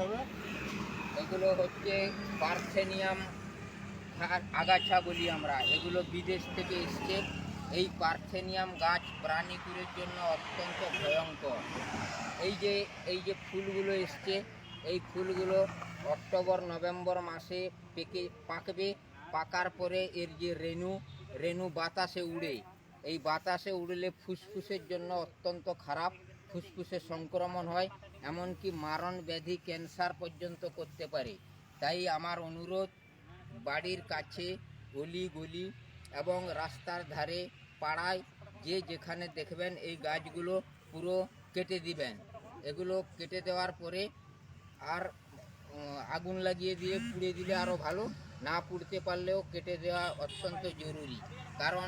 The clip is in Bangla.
হবে? এগুলো হচ্ছে পার্থেনিয়াম আগাছা বলি আমরা। এগুলো বিদেশ থেকে এসছে। এই পার্থেনিয়াম গাছ প্রাণীকুলের জন্য অত্যন্ত ভয়ঙ্কর। এই যে ফুলগুলো এসছে, এই ফুলগুলো অক্টোবর নভেম্বর মাসে পাকবে। পাকার পরে এর যে রেণু বাতাসে উড়ে, এই বাতাসে উড়লে ফুসফুসের জন্য অত্যন্ত খারাপ। ফুসফুসে সংক্রমণ হয়, এমনকি মারণ ব্যাধি ক্যান্সার পর্যন্ত করতে পারে। তাই আমার অনুরোধ, বাড়ির কাছে গলি গলি এবং রাস্তার ধারে পাড়ায় যে যেখানে দেখবেন এই গাছগুলো পুরো কেটে দিবেন। এগুলো কেটে দেওয়ার পরে আর আগুন লাগিয়ে দিয়ে পুড়ে দিলে আরও ভালো। না পুড়তে পারলেও কেটে দেওয়া অত্যন্ত জরুরি, কারণ